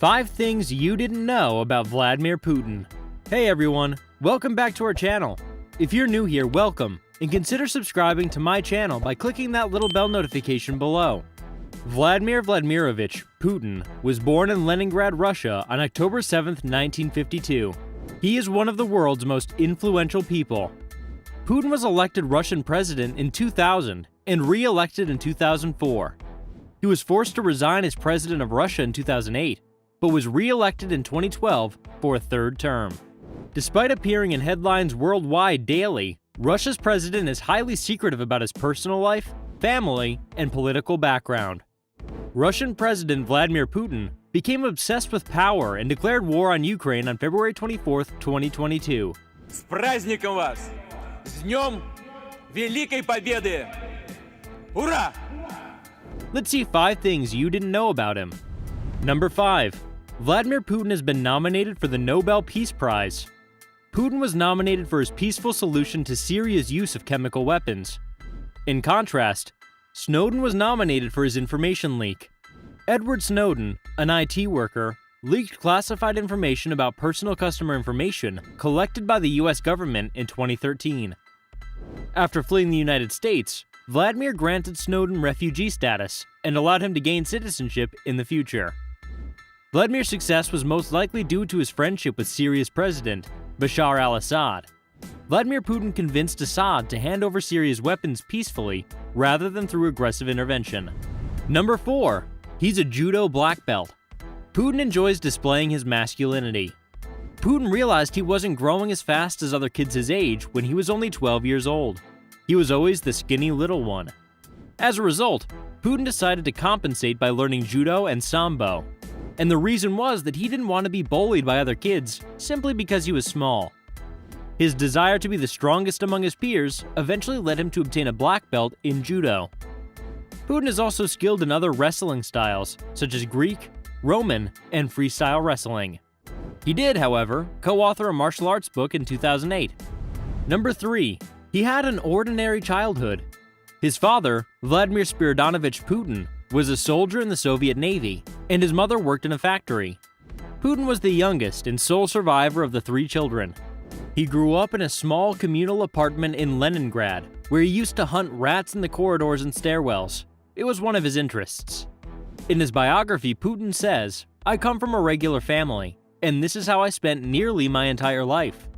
5 things you didn't know about Vladimir Putin. Hey everyone, welcome back to our channel. If you're new here, welcome, and consider subscribing to my channel by clicking that little bell notification below. Vladimir Vladimirovich Putin was born in Leningrad, Russia on October 7, 1952. He is one of the world's most influential people. Putin was elected Russian president in 2000 and re-elected in 2004. He was forced to resign as president of Russia in 2008, but was re-elected in 2012 for a third term. Despite appearing in headlines worldwide daily, Russia's president is highly secretive about his personal life, family, and political background. Russian President Vladimir Putin became obsessed with power and declared war on Ukraine on February 24, 2022. С праздником вас! С Днем Великой Победы! Ура! Let's see 5 things you didn't know about him. Number 5. Vladimir Putin has been nominated for the Nobel Peace Prize. Putin was nominated for his peaceful solution to Syria's use of chemical weapons. In contrast, Snowden was nominated for his information leak. Edward Snowden, an IT worker, leaked classified information about personal customer information collected by the US government in 2013. After fleeing the United States, Vladimir granted Snowden refugee status and allowed him to gain citizenship in the future. Vladimir's success was most likely due to his friendship with Syria's president, Bashar al-Assad. Vladimir Putin convinced Assad to hand over Syria's weapons peacefully rather than through aggressive intervention. Number 4. He's a judo black belt. Putin enjoys displaying his masculinity. Putin realized he wasn't growing as fast as other kids his age when he was only 12 years old. He was always the skinny little one. As a result, Putin decided to compensate by learning judo and sambo. And the reason was that he didn't want to be bullied by other kids simply because he was small. His desire to be the strongest among his peers eventually led him to obtain a black belt in judo. Putin is also skilled in other wrestling styles, such as Greek, Roman, and freestyle wrestling. He did, however, co-author a martial arts book in 2008. Number 3. He had an ordinary childhood. His father, Vladimir Spiridonovich Putin, was a soldier in the Soviet Navy, and his mother worked in a factory. Putin was the youngest and sole survivor of the 3 children. He grew up in a small communal apartment in Leningrad, where he used to hunt rats in the corridors and stairwells. It was one of his interests. In his biography, Putin says, "I come from a regular family, and this is how I spent nearly my entire life.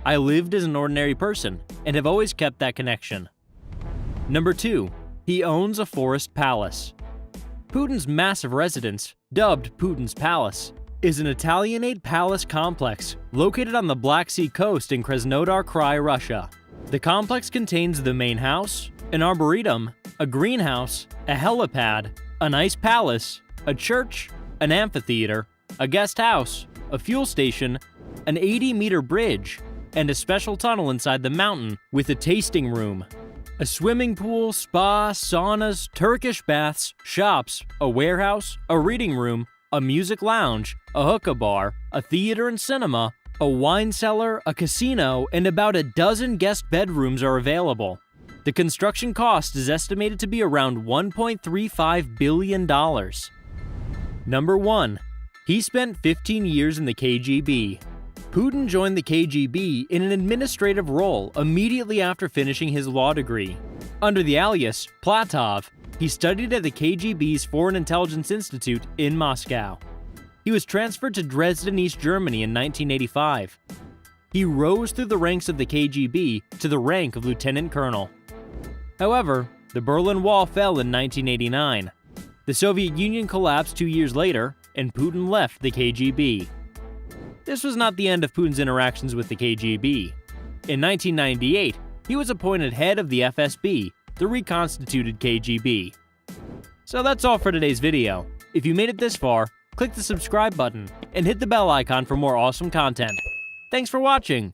I lived as an ordinary person, and have always kept that connection." Number 2. He owns a forest palace. Putin's massive residence, dubbed Putin's Palace, is an Italianate palace complex located on the Black Sea coast in Krasnodar Krai, Russia. The complex contains the main house, an arboretum, a greenhouse, a helipad, an ice palace, a church, an amphitheater, a guest house, a fuel station, an 80-meter bridge, and a special tunnel inside the mountain with a tasting room. A swimming pool, spa, saunas, Turkish baths, shops, a warehouse, a reading room, a music lounge, a hookah bar, a theater and cinema, a wine cellar, a casino, and about a dozen guest bedrooms are available. The construction cost is estimated to be around $1.35 billion. Number 1. He spent 15 years in the KGB. Putin joined the KGB in an administrative role immediately after finishing his law degree. Under the alias Platov, he studied at the KGB's Foreign Intelligence Institute in Moscow. He was transferred to Dresden, East Germany in 1985. He rose through the ranks of the KGB to the rank of lieutenant colonel. However, the Berlin Wall fell in 1989. The Soviet Union collapsed 2 years later, and Putin left the KGB. This was not the end of Putin's interactions with the KGB. In 1998, he was appointed head of the FSB, the reconstituted KGB. So that's all for today's video. If you made it this far, click the subscribe button and hit the bell icon for more awesome content. Thanks for watching!